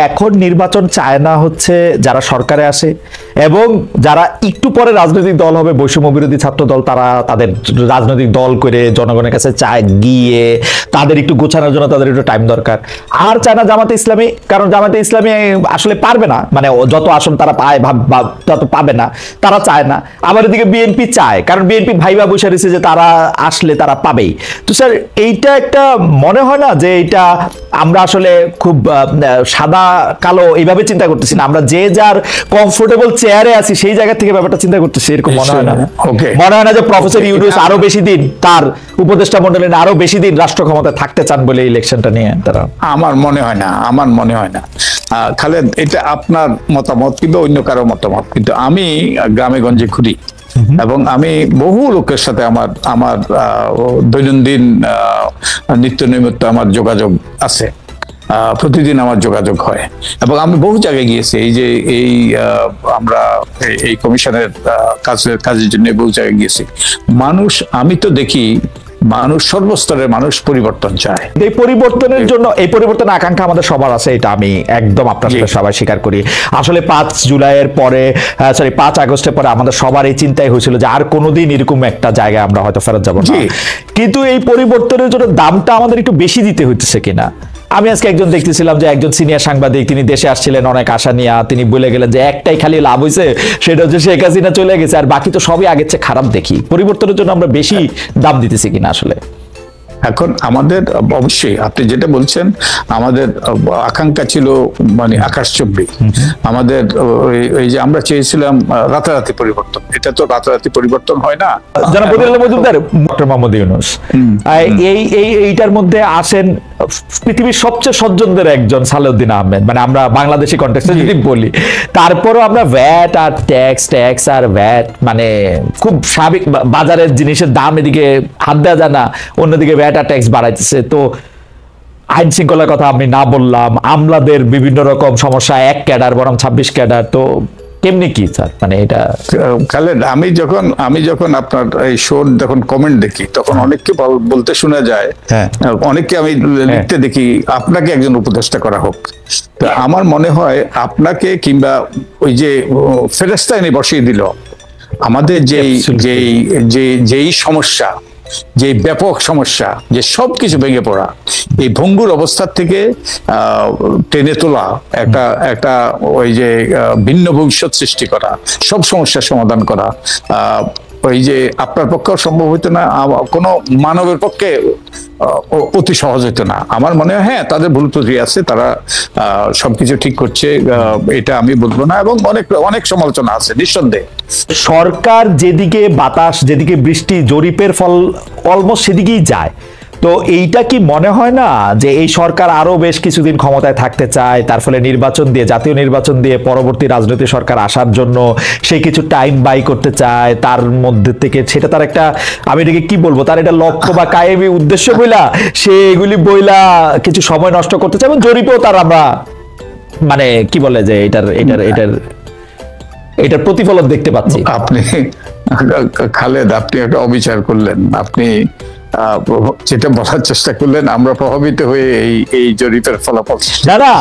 এখন নির্বাচন চায় না হচ্ছে যারা সরকারে আসে এবং যারা একটু পরে রাজনৈতিক দল হবে, বৈষম্য বিরোধী ছাত্র দল, তারা তাদের রাজনৈতিক দল করে জনগণের কাছে চায় গিয়ে তাদের একটু গোছানোর জন্য তাদের একটু টাইম দরকার। আর চায় না জামাতে ইসলামী, কারণ জামাতে ইসলামী আসলে পারবে না, মানে যত আসন তারা পায় তত পাবে না, তারা চায় না। আবার এদিকে বিএনপি চায়, কারণ বিএনপি ভাইবা বসে রয়েছে যে তারা আসলে তারা পাবেই। তো স্যার এইটা একটা মনে হয় না যে এটা আমরা আসলে খুব সাদা কালো এইভাবে চিন্তা করতেছি না, আমরা যে যার কমফোর্টেবল চেয়ারে আছি সেই জায়গা থেকে ব্যাপারটা চিন্তা করতেছি, এরকম মনে হয় না? মনে হয় না যে প্রফেসর ইউনূস আরো বেশি দিন তার উপদেষ্টা মণ্ডলী আরো বেশি দিন রাষ্ট্র ক্ষমতায় থাকতে চান বলে ইলেকশনটা নিয়ে? তারা আমার মনে হয় না, আমার মনে হয় না। খালেদ, এটা আপনার মতামত কিংবা অন্য কারো মতামত, কিন্তু আমি গ্রামে গঞ্জে ঘুরি এবং আমি বহু লোকের সাথে আমার দৈনন্দিন নিত্য নৈমিত্য আমার যোগাযোগ আছে, প্রতিদিন আমার যোগাযোগ হয় এবং আমি বহু জায়গায় গিয়েছি। এই আমরা এই কমিশনের কাজের জন্য বহু জায়গায় গিয়েছি। মানুষ, আমি তো দেখি মানুষ, সর্বস্তরের মানুষ পরিবর্তন চায়। এই পরিবর্তনের জন্য, এই পরিবর্তনের আকাঙ্ক্ষা আমাদের সবার আছে, এটা আমি একদম আপনার সাথে সবাই স্বীকার করি। আসলে 5 জুলাইয়ের পরে, 5 আগস্টের পরে আমাদের সবার এই চিন্তাই হয়েছিল যে আর কোনোদিন এরকম একটা জায়গায় আমরা হয়তো ফেরত যাব না। কিন্তু এই পরিবর্তনের জন্য দামটা আমাদের একটু বেশি দিতে হইতেছে কিনা? আমি আজকে একজন দেখতেছিলাম যে একজন সিনিয়র সাংবাদিক, তিনি দেশে আসছিলেন অনেক আশা নিয়ে, তিনি বলে গেলেন যে একটাই খালি লাভ হয়েছে, সেটা হচ্ছে শেখ হাসিনা চলে গেছে, আর বাকি তো সবই আগের চেয়ে খারাপ দেখি। পরিবর্তনের জন্য আমরা বেশি দাম দিতেছি কিনা আসলে? এখন আমাদের অবশ্যই আপনি যেটা বলছেন, আমাদের আকাঙ্ক্ষা ছিল মানে আকাশচুম্বী। আমাদের এই যে আমরা চেয়েছিলাম রাতারাতি পরিবর্তন, এটা তো রাতারাতি পরিবর্তন হয় না। জনাব বদিউল্লাহ মজুমদার, ডক্টর মোহাম্মদ ইউনূস এইটার মধ্যে আসেন পৃথিবীর সবচেয়ে সজ্জনদের একজন সালেউদ্দিন আহমেদ, মানে আমরা বাংলাদেশি কনটেক্সটে যদি বলি, তারপরও আমরা ভ্যাট আর ট্যাক্স আর ভ্যাট, মানে খুব স্বাভাবিক, বাজারের জিনিসের দাম এদিকে হাত দেওয়া যায় না, অন্যদিকে ভ্যাট আর ট্যাক্স বাড়াইতেছে। তো আইন শৃঙ্খলার কথা আমি না বললাম, আমলাদের বিভিন্ন রকম সমস্যা, 1 ক্যাডার বরং 26 ক্যাডার, তো কেমনি কি স্যার? মানে এটা খালেদ, আমি যখন আপনার এই শোর যখন কমেন্ট দেখি, তখন অনেককে বলতে শোনা যায়, অনেককে আমি লিখতে দেখি আপনাকে একজন উপদেষ্টা করা হোক। তো আমার মনে হয় আপনাকে, কিংবা ওই যে ফেরেশতা এনে বসিয়ে দিল, আমাদের যেই সমস্যা, যে ব্যাপক সমস্যা, যে সবকিছু ভেঙে পড়া, এই ভঙ্গুর অবস্থার থেকে টেনে তোলা, একটা ওই যে ভিন্ন ভবিষ্যৎ সৃষ্টি করা, সব সমস্যার সমাধান করা, ওই যে আপনার পক্ষেও সম্ভব হইতো না, কোনো মানবের পক্ষে অতি সহজ হইতো না। আমার মনে হয় হ্যাঁ, তাদের ভুল ত্রুটি আছে, তারা সবকিছু ঠিক করছে, এটা আমি বলবো না, এবং অনেক সমালোচনা আছে নিঃসন্দেহে। সরকার যেদিকে বাতাস, যেদিকে বৃষ্টি, জরিপের ফল অলমোস্ট সেদিকেই যায়। তো এইটা কি মনে হয় না যে এই সরকার আরো বেশ কিছুদিন ক্ষমতায় থাকতে চায়, তার ফলে নির্বাচন দিয়ে, জাতীয় নির্বাচন দিয়ে পরবর্তী রাজনৈতিক সরকার আসার জন্য সে কিছু টাইম বাই করতে চায়, তার মধ্যে থেকে সেটা তার একটা, আমি এটাকে কি বলবো, তার এটা লক্ষ্য বা কায়েমি উদ্দেশ্য বইলা সে এগুলি বইলা কিছু সময় নষ্ট করতে চায়, এবং জরিপেও তার আমরা মানে কি বলে যে এটার প্রতিফলন দেখতে পাচ্ছি। আপনি খালেদ, আপনি একটা অবিচার করলেন, আপনি যেটা বলার চেষ্টা করলেন, আমরা প্রভাবিত হয়ে এই জরিপের ফলাফল। না,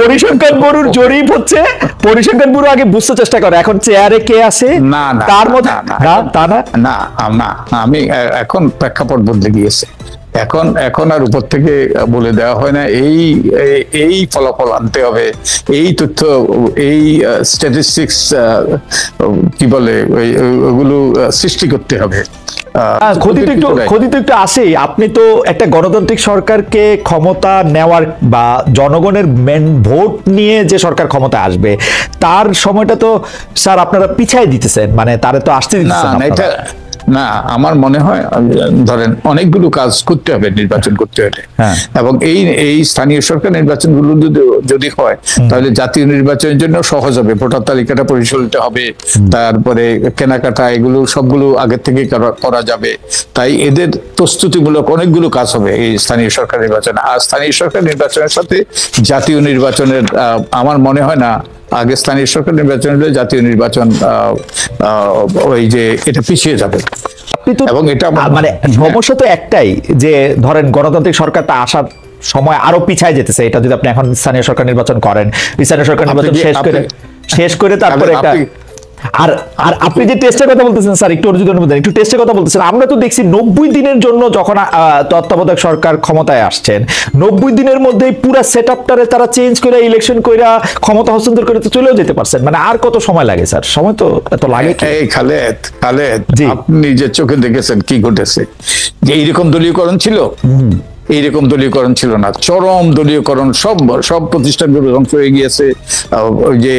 পরিসংখ্যান ব্যুরোর জরিপ হচ্ছে, পরিসংখ্যান ব্যুরো আগে বুঝতে চেষ্টা করে এখন চেয়ারে কে আছে, না তার মধ্যে না, আমি এখন প্রেক্ষাপট বদলে গিয়েছে। এখন আর উপর থেকে বলে দেওয়া হয় না এই ফলাফল আনতে হবে, এই তথ্য, এই স্ট্যাটিস্টিক্স কি বলে, ওগুলো সৃষ্টি করতে হবে। ক্ষতি তো একটু আসেই। আপনি তো একটা গণতান্ত্রিক সরকারকে ক্ষমতা নেওয়ার বা জনগণের মেন ভোট নিয়ে যে সরকার ক্ষমতা আসবে, তার সময়টা তো স্যার আপনারা পিছাই দিতেছেন, মানে তারে তো আসতে দিতেছেন না। আমার মনে হয় ধরেন অনেকগুলো কাজ করতে হবে নির্বাচন করতে হলে, এবং এই স্থানীয় সরকার নির্বাচনগুলো যদি হয়, তাহলে জাতীয় নির্বাচনের জন্য সহজ হবে। ভোটার তালিকাটা পরিচালিত হবে, তারপরে কেনাকাটা, এগুলো সবগুলো আগের থেকে করা যাবে। তাই এদের প্রস্তুতিমূলক অনেকগুলো কাজ হবে এই স্থানীয় সরকার নির্বাচনে। আর স্থানীয় সরকার নির্বাচনের সাথে জাতীয় নির্বাচনের আমার মনে হয় না আগে স্থানীয় সরকার নির্বাচন হলে জাতীয় নির্বাচন ওই যে এটা পিছিয়ে যাবে। এবং এটা মানে সমস্যা তো একটাই যে ধরেন গণতান্ত্রিক সরকারটা আসার সময় আরো পিছায় যেতেছে, এটা যদি আপনি এখন স্থানীয় সরকার নির্বাচন করেন, স্থানীয় সরকার নির্বাচন শেষ করে তারপরে একটা আর আর আপনি যে টেস্টের কথা বলতেছেন স্যার, একটু যদি অনুমতি দেন, একটু টেস্টের কথা বলতেছেন, আমরা তো দেখছি 90 দিনের জন্য যখন তত্ত্বাবধায়ক সরকার ক্ষমতায় আসছেন, 90 দিনের মধ্যেই পুরো সেটআপটারে তারা চেঞ্জ করে ইলেকশন কইরা ক্ষমতা হস্তান্তর করে তো চলেও যেতে পারছেন, মানে আর কত সময় লাগে স্যার? সময় তো এত লাগে কি? এই খালেদ, আপনি যে চোখে দেখেছেন কি ঘটেছে, যে এইরকম দলীয়করণ ছিল? এইরকম দলীয়করণ ছিল না, চরম দলীয়করণ, সব প্রতিষ্ঠানগুলো ধ্বংস হয়ে গিয়েছে, ওই যে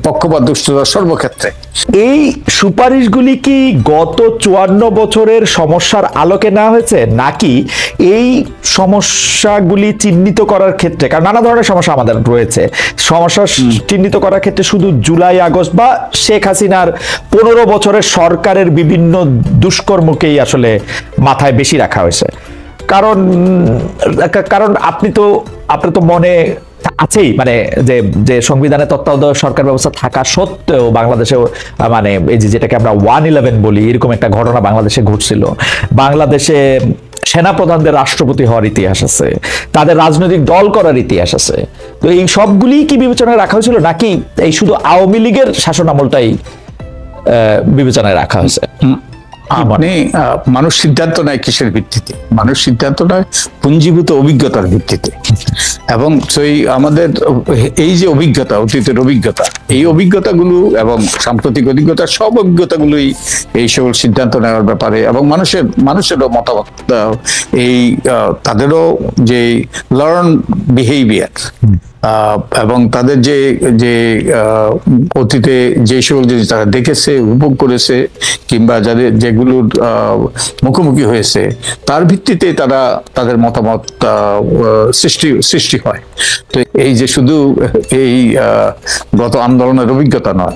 পক্ষপাত দুষ্টতা সর্বক্ষেত্রে। এই সুপারিশগুলি কি গত 54 বছরের সমস্যার আলোকে নেওয়া হয়েছে, নাকি এই সমস্যাগুলি চিহ্নিত করার ক্ষেত্রে, কারণ নানা ধরনের সমস্যা আমাদের রয়েছে, সমস্যা চিহ্নিত করার ক্ষেত্রে শুধু জুলাই আগস্ট বা শেখ হাসিনার 15 বছরের সরকারের বিভিন্ন দুষ্কর্মকেই আসলে মাথায় বেশি রাখা হয়েছে? কারণ আপনার তো মনে আছেই, মানে যে সংবিধানে তত্ত্বাবধায়ক সরকার ব্যবস্থা থাকা সত্ত্বেও বাংলাদেশে মানে এই যেটাকে আমরা 111 বলি, এরকম একটা ঘটনা বাংলাদেশে ঘটছিল। বাংলাদেশে সেনাপ্রধানদের রাষ্ট্রপতি হওয়ার ইতিহাস আছে, তাদের রাজনৈতিক দল করার ইতিহাস আছে। তো এই সবগুলি কি বিবেচনায় রাখা হয়েছিল, নাকি এই শুধু আওয়ামী লীগের শাসনামলটাই বিবেচনায় রাখা হয়েছে? আপনি মানুষ সিদ্ধান্ত নেয় কিসের ভিত্তিতে? মানুষ সিদ্ধান্ত নেয় পুঞ্জীভূত অভিজ্ঞতার ভিত্তিতে, এবং সেই আমাদের এই যে অভিজ্ঞতা, অতীতের অভিজ্ঞতা, এই অভিজ্ঞতাগুলো এবং সাম্প্রতিক অভিজ্ঞতা, সব অভিজ্ঞতাগুলোই এই সকল সিদ্ধান্ত নেওয়ার ব্যাপারে, এবং মানুষেরও মতামত, এই তাদেরও যে লার্ন বিহেভিয়ার এবং তাদের যে অতীতে যে সকল জিনিস তারা দেখেছে, উপভোগ করেছে, কিংবা যেগুলোর মুখোমুখি হয়েছে, তার ভিত্তিতে তাদের মতামত সৃষ্টি হয়। তো এই যে শুধু এই গত আন্দোলনের অভিজ্ঞতা নয়,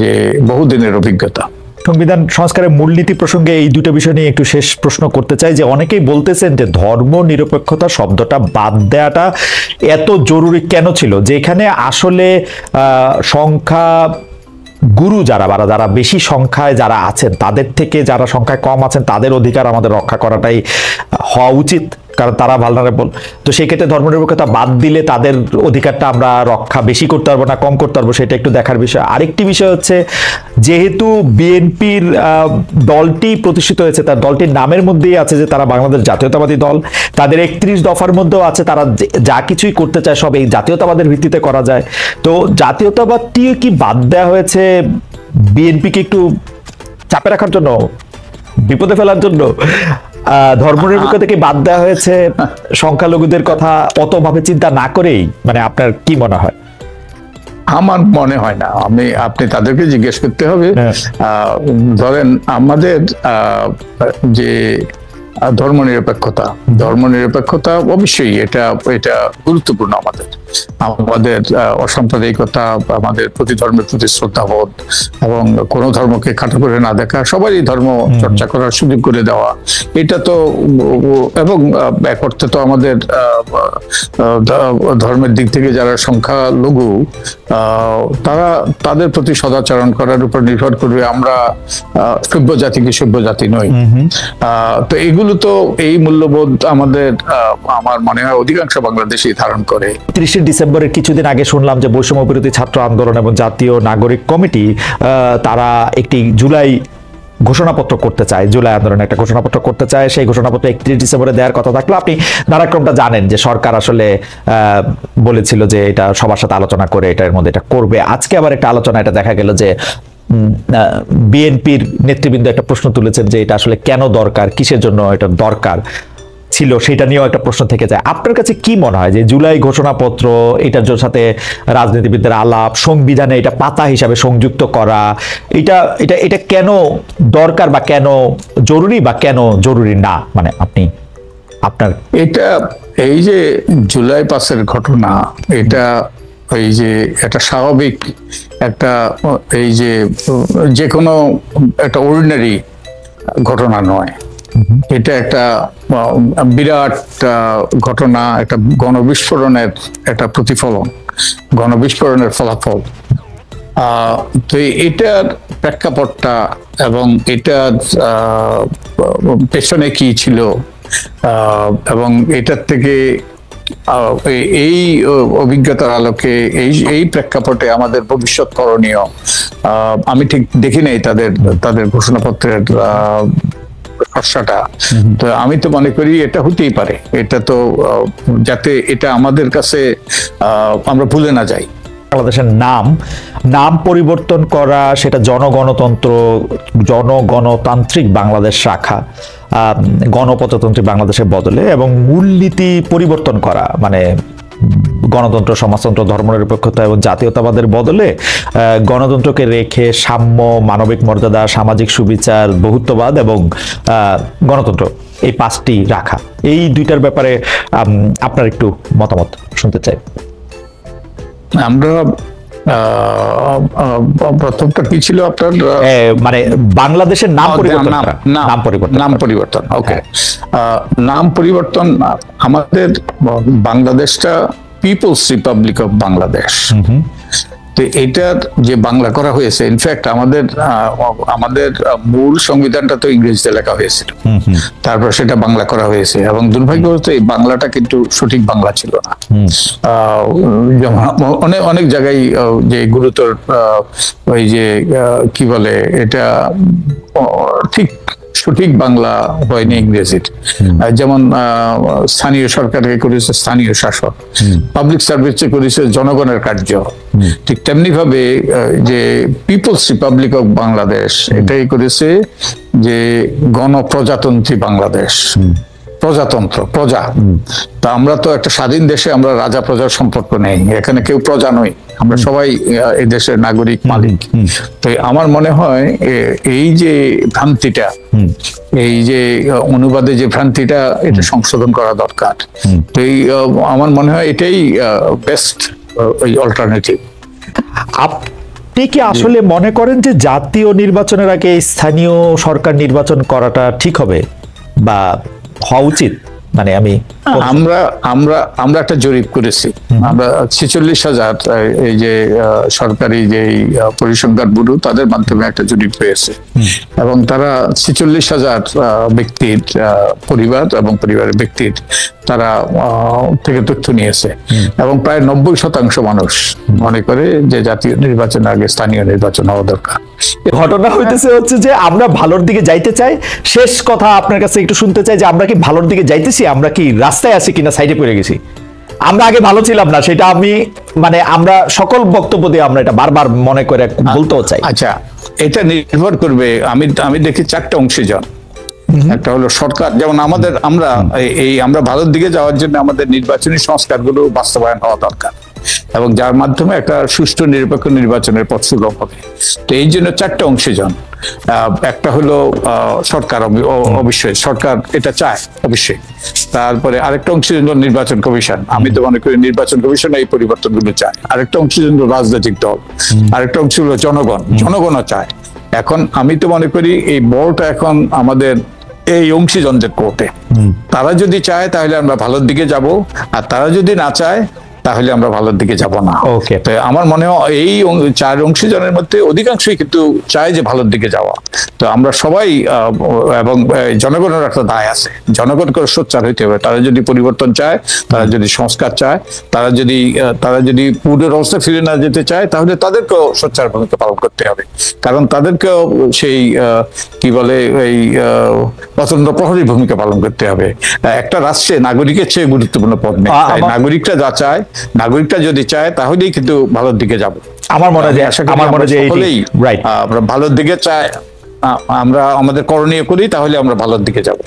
যে বহুদিনের অভিজ্ঞতা। সংবিধান সংস্কারের মূলনীতি প্রসঙ্গে এই দুটো বিষয় নিয়ে একটু শেষ প্রশ্ন করতে চাই, যে অনেকেই বলতেছেন যে ধর্ম নিরপেক্ষতা শব্দটা বাদ দেওয়াটা এত জরুরি কেন ছিল, যেখানে আসলে সংখ্যা গুরু যারা বেশি সংখ্যায় যারা আছেন, তাদের থেকে যারা সংখ্যায় কম আছেন তাদের অধিকার আমাদের রক্ষা করাটাই হওয়া উচিত, কারণ তারা ভালনারেবল। তো সেই ক্ষেত্রে ধর্মনিরপেক্ষতা বাদ দিলে তাদের অধিকারটা আমরা রক্ষা বেশি করতে পারবো না কম করতে পারবো, সেটা একটু দেখার বিষয়। আরেকটি বিষয় হচ্ছে, যেহেতু বিএনপির দলটি প্রতিষ্ঠিত হয়েছে, তার দলটির নামের মধ্যেই আছে যে তারা বাংলাদেশ জাতীয়তাবাদী দল, তাদের 31 দফার মধ্যেও আছে তারা যা কিছুই করতে চায় সব এই জাতীয়তাবাদের ভিত্তিতে করা যায়। তো জাতীয়তাবাদটি কি বাদ দেওয়া হয়েছে বিএনপিকে একটু চাপে রাখার জন্য, বিপদে ফেলার জন্য? ধর্মনিরপেক্ষ থেকে বাদ দেওয়া হয়েছে সংখ্যালঘুদের কথা অতভাবে চিন্তা না করেই, মানে আপনার কি মনে হয়? আমার মনে হয় না। আপনি তাদেরকে জিজ্ঞেস করতে হবে। ধরেন আমাদের যে ধর্মনিরপেক্ষতা অবশ্যই এটা গুরুত্বপূর্ণ। আমাদের অসাম্প্রদায়িকতা, আমাদের প্রতি ধর্মের প্রতি শ্রদ্ধাবোধ, এবং কোনো ধর্মকে খাটো করে না দেখা, সবারই ধর্ম চর্চা করার সুযোগ করে দেওয়া, এটা তো, এবং এক অর্থে তো আমাদের ধর্মের দিক থেকে যারা সংখ্যালঘু, তাদের প্রতি সদাচরণ করার উপর নির্ভর করবে আমরা সভ্য জাতি কি সভ্য জাতি নই। তো এগুলো তো, এই মূল্যবোধ আমার মনে হয় অধিকাংশ বাংলাদেশী ধারণ করে। 30 ডিসেম্বরের কিছুদিন আগে শুনলাম যে বৈষম্য বিরোধী ছাত্র আন্দোলন এবং জাতীয় নাগরিক কমিটি তারা একটি জুলাই ঘোষণাপত্র করতে চায়, জুলাই আন্দোলনের একটা ঘোষণাপত্র করতে চায়। সেই ঘোষণাপত্র 31 ডিসেম্বরে দেওয়ার কথা থাকলো। আপনি ধারাক্রমটা জানেন যে সরকার আসলে বলেছিল যে এটা সবার সাথে আলোচনা করে এটার মধ্যে এটা করবে। আজকে আবার একটা আলোচনা, এটা দেখা গেল যে বিএনপির নেতৃবৃন্দ একটা প্রশ্ন তুলেছেন যে এটা আসলে কেন দরকার, কিসের জন্য এটা দরকার ছিল, সেটা নিয়েও একটা প্রশ্ন থেকে যায়। আপনার কাছে কি মনে হয় যে জুলাই ঘোষণাপত্র, এটার সাথে রাজনীতিবিদদের আলাপ, সংবিধানে এটা পাতা হিসাবে সংযুক্ত করা, এটা কেন দরকার, বা কেন জরুরি, বা কেন জরুরি না? মানে আপনার এই যে জুলাই 5-এর ঘটনা, এটা এই যে একটা স্বাভাবিক একটা, এই যে কোনো একটা অর্ডিনারি ঘটনা নয়, এটা একটা বিরাট ঘটনা, একটা গণবিস্ফোরণের একটা প্রতিফলন, গণবিস্ফোরণের ফলাফল। তো এটার প্রেক্ষাপটটা এবং এটার পেছনে কি ছিল, এবং এটার থেকে এই অভিজ্ঞতার আলোকে এই প্রেক্ষাপটে আমাদের ভবিষ্যৎ করণীয় আমি ঠিক দেখি নাই তাদের ঘোষণাপত্রের খসড়াটা। তো আমি তো মনে করি এটা হতেই পারে, এটা তো যাতে এটা আমাদের কাছে আমরা ভুলে না যাই। বাংলাদেশের নাম পরিবর্তন করা, সেটা জনগণতান্ত্রিক বাংলাদেশ রাখা, গণপ্রজাতন্ত্রী বাংলাদেশের বদলে, এবং মূলনীতি পরিবর্তন করা, মানে গণতন্ত্র, সমাজতন্ত্র, ধর্মনিরপেক্ষতা এবং জাতীয়তাবাদের বদলে গণতন্ত্রকে রেখে সাম্য, মানবিক মর্যাদা, সামাজিক সুবিচার, বহুত্ববাদ এবং গণতন্ত্র, এই 5টি রাখা। এই 2টার ব্যাপারে আপনার একটু মতামত শুনতে চাই। আমরা প্রথমটা কি ছিল আপনার, মানে বাংলাদেশের নাম পরিবর্তন। ওকে, নাম পরিবর্তন। আমাদের বাংলাদেশটা পিপলস রিপাবলিক অফ বাংলাদেশ। তো এটার যে বাংলা করা হয়েছে, ইনফ্যাক্ট আমাদের মূল সংবিধানটা তো ইংরেজিতে লেখা হয়েছিল, তারপর সেটা বাংলা করা হয়েছে, এবং দুর্ভাগ্যবশত এই বাংলাটা কিন্তু সঠিক বাংলা ছিল না। অনেক জায়গায় যে গুরুতর ওই যে কি বলে এটা ঠিক সঠিক বাংলা হয়নি ইংরেজির। যেমন স্থানীয় সরকারকে করেছে স্থানীয় শাসক, পাবলিক সার্ভিসে করেছে জনগণের কার্য। ঠিক তেমনি ভাবে যে পিপলস রিপাবলিক অফ বাংলাদেশ এটাই করেছে যে গণপ্রজাতন্ত্রী বাংলাদেশ। প্রজা। তা আমরা তো একটা স্বাধীন দেশে, আমরা রাজা প্রজার সম্পর্ক নেই, এখানে কেউ প্রজা নই, আমরা সবাই এই দেশের নাগরিক, মালিক। তো আমার মনে হয় এই যে ভ্রান্তিটা, এই যে অনুবাদে যে ভ্রান্তিটা, এটা সংশোধন করা দরকার। তো আমার মনে হয় এটাই বেস্ট অল্টারনেটিভ। আপনি কি আসলে মনে করেন যে জাতীয় নির্বাচনের আগে স্থানীয় সরকার নির্বাচন করাটা ঠিক হবে বা হওয়া উচিত? মানে আমরা একটা জরিপ করেছি, আমরা 46,000 এই যে সরকারি যে পরিসংখ্যান ব্যুরো, তাদের মাধ্যমে একটা জরিপ হয়েছে, এবং তারা 46,000 ব্যক্তির পরিবার এবং পরিবারের ব্যক্তির তারা থেকে তথ্য নিয়েছে, এবং প্রায় 90% মানুষ মনে করে যে জাতীয় নির্বাচনের আগে স্থানীয় নির্বাচন হওয়া দরকার। ঘটনা হইতেছে হচ্ছে যে আমরা ভালোর দিকে যাইতে চাই। শেষ কথা আপনার কাছে একটু শুনতে চাই যে আমরা কি ভালোর দিকে যাইতেছি, আমরা কি রাস্তায় আছি কিনা সাইডে পড়ে গেছি? আমরা আগে ভালো ছিলাম না, সেটা আমরা সকল বক্তব্য দিয়ে আমরা এটা বারবার মনে করে বলতেও চাই। আচ্ছা, এটা নির্ভর করবে, আমি দেখি 4টা অংশীজন। একটা হলো সরকার, যেমন আমরা ভালোর দিকে যাওয়ার জন্য আমাদের নির্বাচনী সংস্কারগুলো বাস্তবায়ন হওয়া দরকার, এবং যার মাধ্যমে একটা সুষ্ঠু নিরপেক্ষ নির্বাচনের পথ সুগম হবে। তো এই জন্য 4টা অংশীজন। একটা হলো সরকার, অবশ্যই সরকার এটা চায় অবশ্যই। তারপরে আরেকটা অংশীজন হলো নির্বাচন কমিশন, আমি তো মনে করি নির্বাচন কমিশন এই পরিবর্তনগুলো চায়। আরেকটা অংশীজন হলো রাজনৈতিক দল, আরেকটা অংশ হলো জনগণও চায়। এখন আমি তো মনে করি এই বলটা এখন আমাদের এই অংশীজনদের কোর্টে। তারা যদি চায় তাহলে আমরা ভালোর দিকে যাব, আর তারা যদি না চায় তাহলে আমরা ভালোর দিকে যাব না। তো আমার মনে হয় এই 4 অংশীজনের মধ্যে অধিকাংশই কিন্তু চায় যে ভালোর দিকে যাওয়া। তো আমরা সবাই, এবং জনগণের একটা দায় আছে, জনগণকে সোচ্চার হইতে হবে। তারা যদি পরিবর্তন চায়, তারা যদি সংস্কার চায়, তারা যদি পূর্বের অবস্থা ফিরে না যেতে চায়, তাহলে তাদেরকেও সোচ্চার ভূমিকা পালন করতে হবে। কারণ তাদেরকেও সেই কি বলে এই প্রচন্ড প্রহরী ভূমিকা পালন করতে হবে। একটা রাষ্ট্রে নাগরিকের চেয়ে গুরুত্বপূর্ণ পদ নেই। নাগরিকটা যা চায়, নাগরিকটা যদি চায়, তাহলেই কিন্তু ভালোর দিকে যাব। আমার মনে হয় আমরা ভালোর দিকে চাই, আমরা আমাদের করণীয় করি, তাহলে আমরা ভালোর দিকে যাব।